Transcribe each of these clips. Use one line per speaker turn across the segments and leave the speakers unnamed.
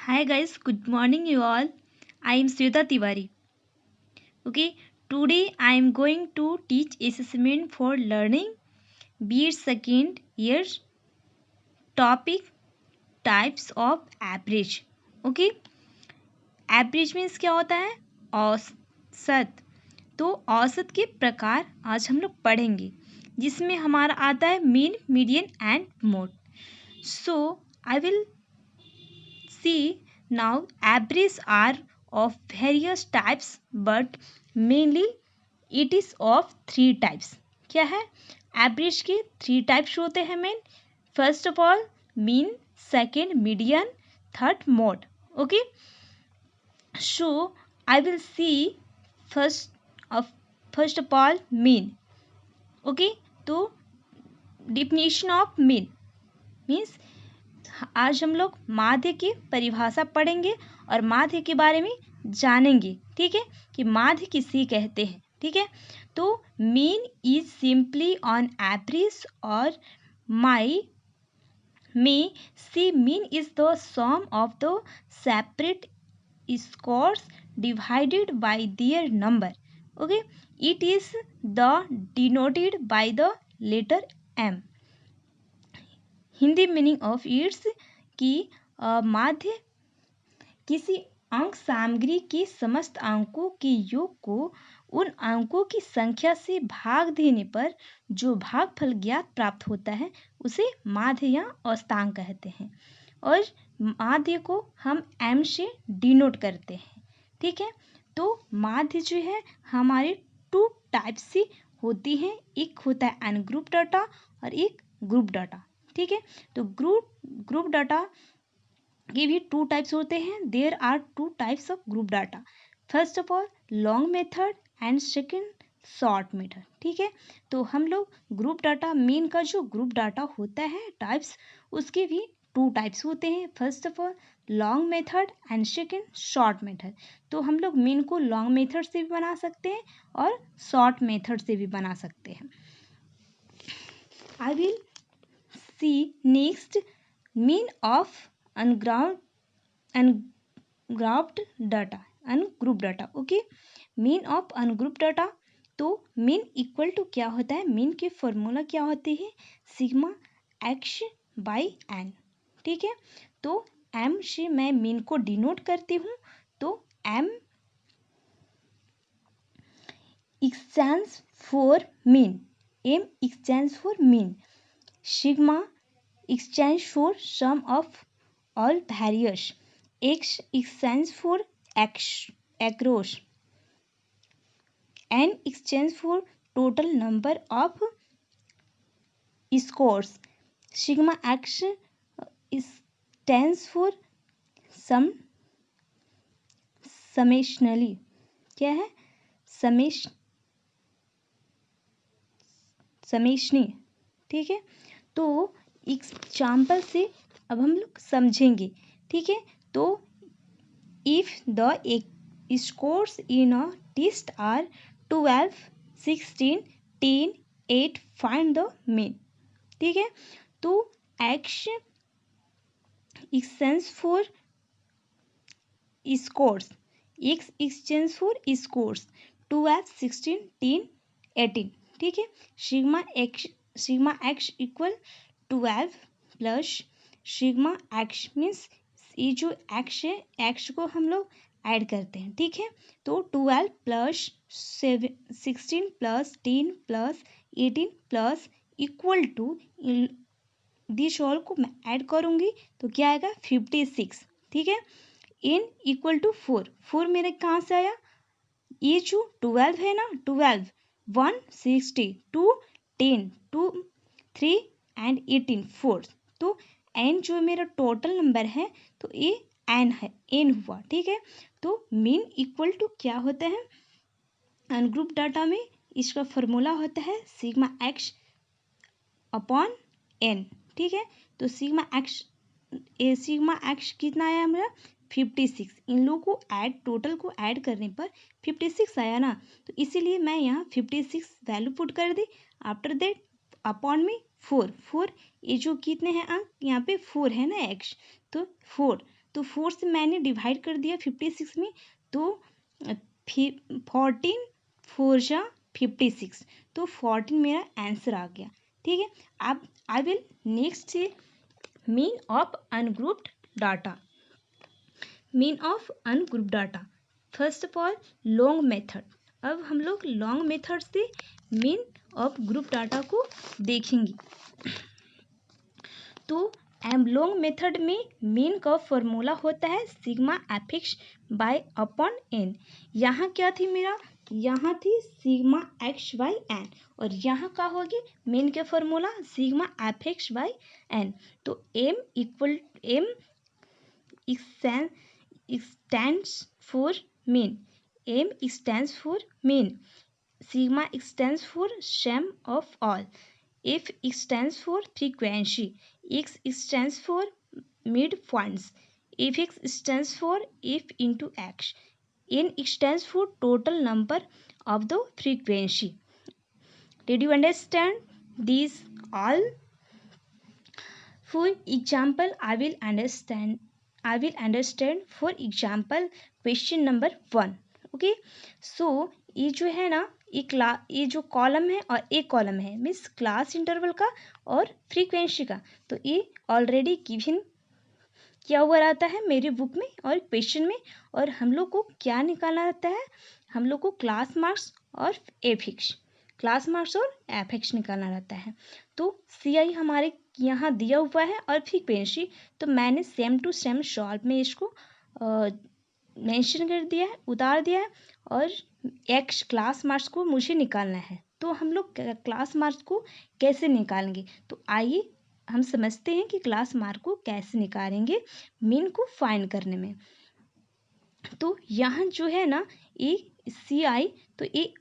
Hi guys, good morning you all. I am Sweta Tiwari. Okay, today I am going to teach assessment for learning B.Ed second year topic types of average. Okay, average means क्या होता है? औसत. तो औसत के प्रकार आज हम लोग पढ़ेंगे जिसमें हमारा आता है mean, median and mode. So I will see now average are of various types but mainly it is of three types. क्या है? एवरेज के थ्री टाइप्स होते हैं main. First of all mean, second median, third mode. Okay, so I will C first of all mean. Okay, तो definition of mean means आज हम लोग माध्य की परिभाषा पढ़ेंगे और माध्य के बारे में जानेंगे. ठीक है, कि माध्य किसे कहते हैं. ठीक है, तो mean is simply on average और माई में सी mean is the sum of the separate scores divided by their number. Okay, it is the denoted by the letter M. Hindi meaning of its की माध्य किसी अंक सामग्री के समस्त अंकों के योग को उन अंकों की संख्या से भाग देने पर जो भागफल ज्ञात प्राप्त होता है उसे माध्य या औसतांक कहते हैं. और माध्य को हम एम से डिनोट करते हैं. ठीक है, तो माध्य जो है हमारे टू टाइप से होती हैं. एक होता है अनग्रुप डाटा और एक ग्रुप डाटा. ठीक है, तो ग्रुप डाटा के भी टू टाइप्स होते हैं. There are two types of group data. First of all long method and second short method. ठीक है, तो हम लोग ग्रुप डाटा मीन का जो ग्रुप डाटा होता है टाइप्स, उसके भी टू टाइप्स होते हैं. First of all long method and second short method. तो हम लोग मीन को लॉन्ग मेथड से भी बना सकते हैं और शॉर्ट मेथड से भी बना सकते हैं. I will see next mean of ungrouped data. Okay, mean of ungroup data. तो मीन इक्वल टू क्या होता है? मीन की फॉर्मूला क्या होती है? Sigma X by N. ठीक है, तो एम से मैं मीन को डिनोट करती हूँ. तो M exchange for mean, M exchange for mean, sigma exchange for sum of all various, x exchange for across, n exchange for total number of scores, sigma x stands for summationally. क्या है? समेशनी. ठीक है, तो example से अब हम लोग समझेंगे. ठीक है, तो if the scores in a test are 12, 16, 10, 8 find the mean. ठीक है, तो X exchange for scores, X exchange for scores 12, 16, 10, 18. ठीक है, sigma X equal 12 plus sigma X means ये जो एक्स है, एक्स को हम लोग ऐड करते हैं. ठीक है, तो 12 plus 16 plus 10 plus 18 plus equal to this all को मैं ऐड करूँगी तो क्या आएगा? 56. ठीक है, इन इक्वल टू 4 मेरे कहाँ से आया? ये जो 12 है ना, 12 1 60 2 10 2 3 एंड 18 4. तो एन जो मेरा टोटल नंबर है तो ये एन है, एन हुआ. ठीक है, तो मीन इक्वल टू क्या होता है? अनग्रुप डाटा में इसका फॉर्मूला होता है सिग्मा एक्स अपॉन एन. ठीक है, तो सिग्मा एक्स कितना आया हमारा? 56. इन लोगों को ऐड, टोटल को ऐड करने पर 56 आया ना, तो इसीलिए मैं यहाँ 56 वैल्यू पुट कर दी. आफ्टर दैट अपॉन में 4 ये जो कितने हैं अंक यहाँ पे 4 है ना एक्स, तो 4. तो 4 से मैंने डिवाइड कर दिया 56 में, तो 14 4 जा 56, तो 14 मेरा आंसर आ गया। ठीक है, अब आई विल नेक्स्ट से mean of ungrouped data. Mean of ungrouped data, first of all long method. अब हम लोग लॉन्ग मेथड से मीन ऑफ ग्रुप डाटा को देखेंगे। तो लॉन्ग मेथड में मीन का फॉर्मूला होता है sigma FX by upon N. यहाँ क्या थी मेरा, यहाँ थी सिग्मा एक्स बाई एन, और यहाँ का होगी मीन का formula sigma FX by N. तो M equal M stands for mean, m stands for mean, sigma stands for sum of all, f stands for frequency, x stands for midpoints, fx stands for f into x, n stands for total number of the frequency. Did you understand these all? For example, I will understand for example question number 1. Okay, सो ये जो है ना, ये जो column है और एक column है मीन्स क्लास इंटरवल का और फ्रीक्वेंसी का, तो ये ऑलरेडी गिवन क्या हुआ रहता है मेरी बुक में और क्वेश्चन में। और हम लोग को क्या निकालना रहता है, हम लोग को क्लास मार्क्स और एफिक्स निकालना रहता है। तो CI हमारे यहाँ दिया हुआ है और फ्रीक्वेंसी, तो मैंने सेम टू सेम सॉल्व में इसको मेंशन कर दिया है, उतार दिया है, और एक्स क्लास मार्क्स को मुझे निकालना है। तो हम लोग क्लास मार्क्स को कैसे निकालेंगे, तो आइए हम समझते हैं कि क्लास मार्क को कैसे निकालेंगे मीन को फाइंड करने में। तो यहाँ जो है ना ये CI, तो ये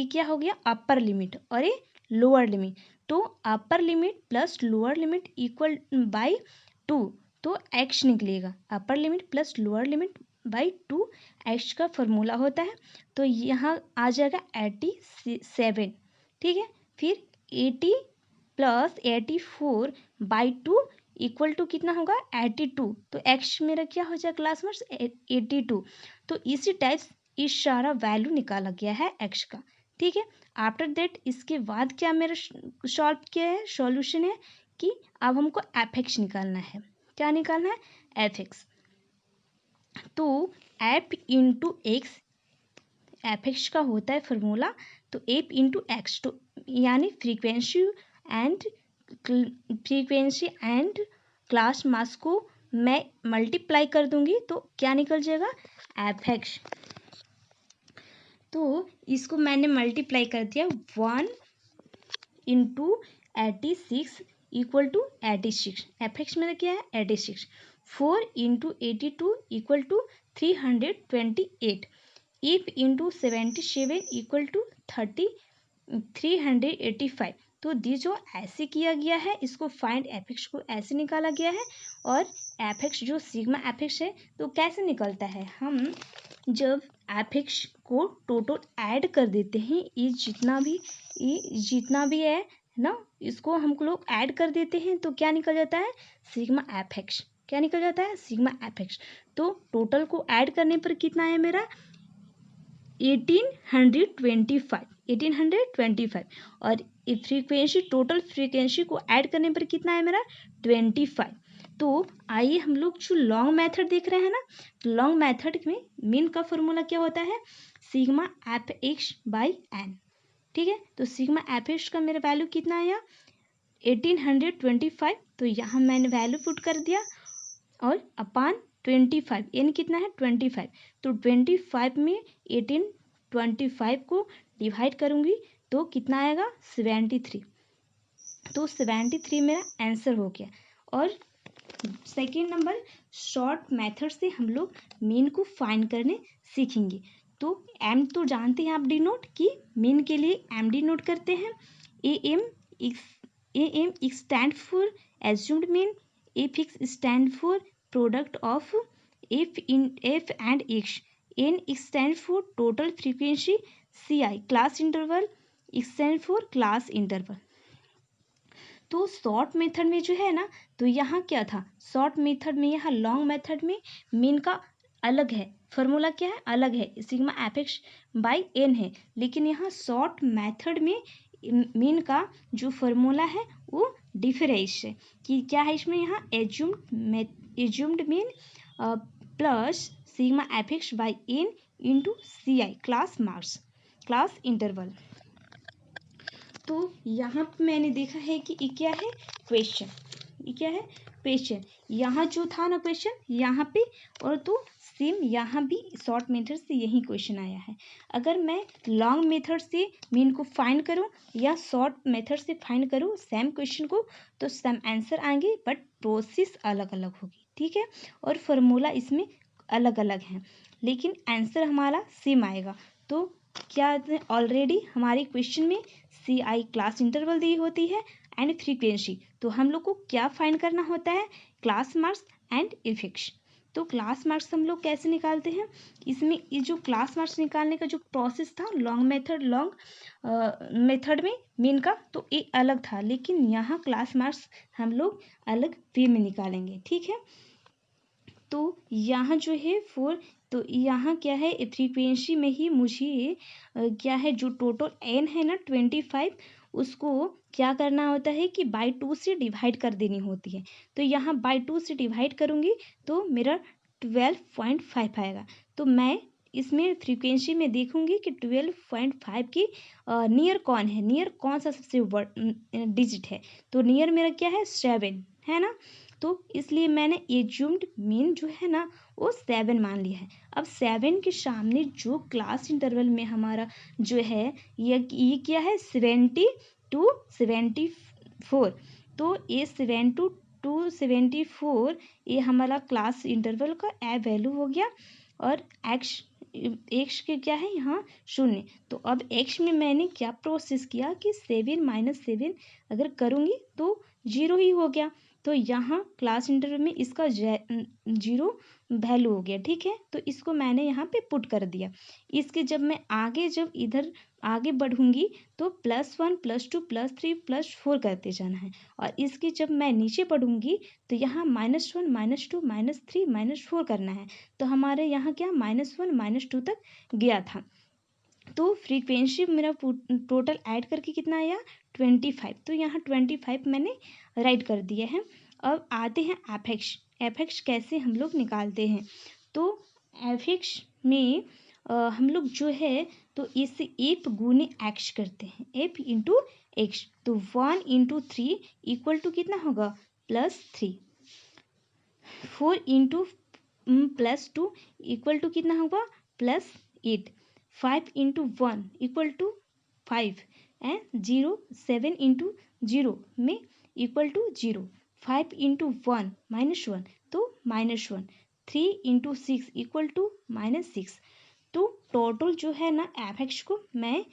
क्या हो गया अपर लिमिट और ये लोअर लिमिट, तो upper limit plus lower limit equal by 2, तो x निकलेगा। Upper limit plus lower limit by 2 x का फॉर्मूला होता है। तो यहाँ आ जाएगा 87। ठीक है, फिर 80 प्लस 84 बाई 2 इक्वल टू कितना होगा 82, तो x मेरा क्या हो जाएगा क्लास मार्क्स 82। तो इसी टाइप इस सारा वैल्यू निकाला गया है x का। ठीक है, आफ्टर दैट इसके बाद क्या मेरा सॉल्व किया है, सॉल्यूशन है कि अब हमको एफएक्स निकालना है। क्या निकालना है, एफएक्स। तो एफ इंटू एक्स, एफएक्स का होता है फॉर्मूला, तो एफ इंटू एक्स, तो यानी फ्रीक्वेंसी एंड क्लास मास को मैं मल्टीप्लाई कर दूंगी, तो क्या निकल जाएगा एफएक्स। तो इसको मैंने मल्टीप्लाई कर दिया 1 इंटू 86 इक्वल टू 86, एफएक्स मेरा क्या है 86। 4 into 82 equal to 328, if into 77 equal to 385। तो दी जो ऐसे किया गया है, इसको फाइंड एफएक्स को ऐसे निकाला गया है। और एफएक्स जो सिग्मा एफएक्स है तो कैसे निकलता है, हम जब एफएक्स को टोटल ऐड कर देते हैं, ये जितना भी है ना, इसको हम लोग ऐड कर देते हैं, तो क्या निकल जाता है सिग्मा एफएक्स। क्या निकल जाता है सिग्मा एफएक्स। तो टोटल को ऐड करने पर कितना है मेरा 1825, और फ्रीक्वेंसी टोटल फ्रीक्वेंसी को ऐड करने पर कितना है मेरा 25। तो आइए हम लोग जो लॉन्ग मेथड देख रहे हैं ना, तो लॉन्ग मेथड में मीन का फॉर्मूला क्या होता है सिग्मा एफएक्स बाई एन। ठीक है, तो सिग्मा एफएक्स का मेरा वैल्यू कितना आया 1825, तो यहाँ मैंने वैल्यू पुट कर दिया, और अपान 25, एन कितना है 25, तो 25 में 1825 को डिवाइड करूँगी तो कितना आएगा 73, तो 73 मेरा आंसर हो गया। और सेकेंड नंबर शॉर्ट मेथड से हम लोग मीन को फाइंड करने सीखेंगे। तो एम तो जानते हैं आप डिनोट कि मीन के लिए एम डिनोट करते हैं, A M stand for assumed mean, F X stand for product of F and X, N stand for total frequency, CI class interval stand for class interval. तो short method में जो है ना, तो यहाँ क्या था, शॉर्ट मेथड में, यहाँ लॉन्ग मेथड में मीन का अलग है, फार्मूला क्या है, अलग है, sigma F X by N है। लेकिन यहाँ शॉर्ट मेथड में मीन का जो फार्मूला है वो डिफरेंस है कि क्या है इसमें, यहाँ assumed mean plus sigma F X by N into C I class interval. तो यहाँ पे मैंने देखा है कि ये क्या है, क्वेश्चन, ये क्या है, क्वेश्चन। यहाँ जो था ना क्वेश्चन यहाँ पे, और तो सेम यहाँ भी शॉर्ट मेथड से यही क्वेश्चन आया है। अगर मैं लॉन्ग मेथड से मीन को फाइंड करूँ या शॉर्ट मेथड से फाइंड करूँ सेम क्वेश्चन को, तो सेम आंसर आएंगे, बट प्रोसेस अलग अलग होगी, ठीक है, और फार्मूला इसमें अलग अलग है, लेकिन आंसर हमारा सेम आएगा। तो क्या ऑलरेडी हमारे क्वेश्चन में सी आई क्लास इंटरवल दी होती है एंड फ्रीक्वेंसी, तो हम लोग को क्या फाइंड करना होता है, क्लास मार्क्स एंड इफेक्ट्स। तो क्लास मार्क्स हम लोग कैसे निकालते हैं, इसमें ये जो क्लास मार्क्स निकालने का जो प्रोसेस था लॉन्ग मेथड में मीन का, तो ये अलग था, लेकिन यहाँ क्लास मार्क्स हम लोग अलग वे में निकालेंगे, ठीक है। तो यहाँ जो है तो यहाँ क्या है, फ्रीक्वेंसी में ही मुझे क्या है, जो टोटल एन है ना 25, उसको क्या करना होता है कि बाई 2 से डिवाइड कर देनी होती है। तो यहाँ बाई 2 से डिवाइड करूँगी तो मेरा 12.5 आएगा। तो मैं इसमें फ्रीक्वेंसी में देखूंगी कि 12.5 की नियर कौन है, नियर कौन सा सबसे डिजिट है। तो नियर मेरा क्या है, 7 है ना। तो इसलिए मैंने एज्यूम्ड मीन जो है ना वो 7 मान लिया है। अब 7 के सामने जो क्लास इंटरवल में हमारा जो है ये क्या है, 70 to 74। तो ये 7 to 74 ये हमारा क्लास इंटरवल का ए वैल्यू हो गया। और एक्स के क्या है यहाँ 0। तो अब एक्स में मैंने क्या प्रोसेस किया कि 7 - 7 अगर करूँगी तो 0 ही हो गया। तो यहाँ क्लास इंटरवल में इसका 0 वैल्यू हो गया, ठीक है। तो इसको मैंने यहाँ पे पुट कर दिया। इसके जब इधर आगे बढ़ूंगी तो +1 +2 +3 +4 करते जाना है। और इसकी जब मैं नीचे बढ़ूंगी तो यहाँ -1 -2 -3 -4 करना है। तो हमारे यहाँ क्या -1 -2 तक गया था। तो फ्रीक्वेंसी मेरा टोटल ऐड करके कितना आया, 25। तो यहाँ 25 मैंने राइट कर दिया है। अब आते हैं एफ एक्स कैसे हम लोग निकालते हैं। तो एफ एक्स में हम लोग जो है तो इसे एफ गुने एक्स करते हैं, एफ इंटू एक्स। तो 1 × 3 = कितना होगा, +3। 4 × +2 = कितना होगा, +8। 5 × 1 = 5 एंड 0 7 × 0 में =0। 5 × 1 -1 तो -1। 3 × 6 = -6। तो टोटल जो है ना एफ एक्स को मैं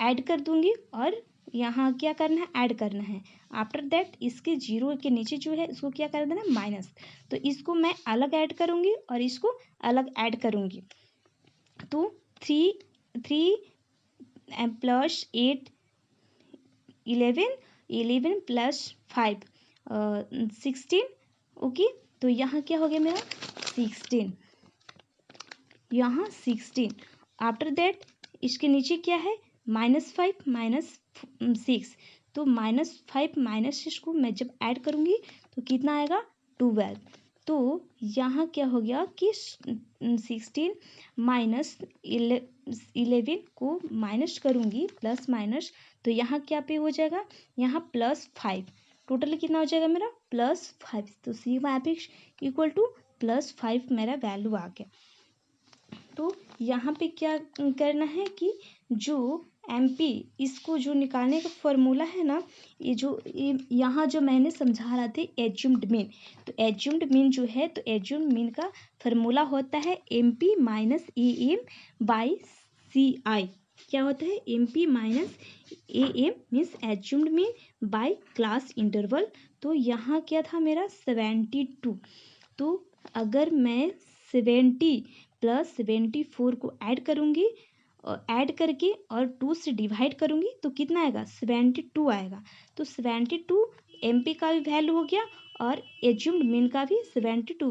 ऐड कर दूंगी और यहाँ क्या करना है, ऐड करना है। आफ्टर दैट इसके 0 के नीचे जो है इसको क्या कर देना, माइनस। तो इसको मैं अलग ऐड करूँगी और इसको अलग ऐड करूँगी। तो 3 + 8 11 + 5 16। ओके, तो यहाँ क्या हो गया मेरा 16, यहाँ 16। आफ्टर दैट इसके नीचे क्या है, -5 - 6। तो -5 - 6 को मैं जब ऐड करूँगी तो कितना आएगा, 12। तो यहाँ क्या हो गया कि 16 - 11 को माइनस करूँगी, प्लस माइनस, तो यहाँ क्या पे हो जाएगा, यहाँ +5। टोटल कितना हो जाएगा मेरा, +5। तो सिग्मा एफ एक्स = +5 मेरा वैल्यू आ गया। तो यहाँ पे क्या करना है कि जो MP इसको जो निकालने का फॉर्मूला है ना, यहाँ जो मैंने समझा रहा था एज्यूम्ड मीन। तो एज्यूम्ड मीन जो है, तो एज्यूम्ड मीन का फॉर्मूला होता है MP - AM/CI। क्या होता है, MP - AM means assumed mean by class interval. तो यहाँ क्या था मेरा 72। तो अगर मैं 70 + 74 को ऐड करूँगी ऐड करके और 2 से डिवाइड करूँगी तो कितना आएगा 72 आएगा। तो 72 MP का भी वैल्यू हो गया और एज्यूम्ड मीन का भी 72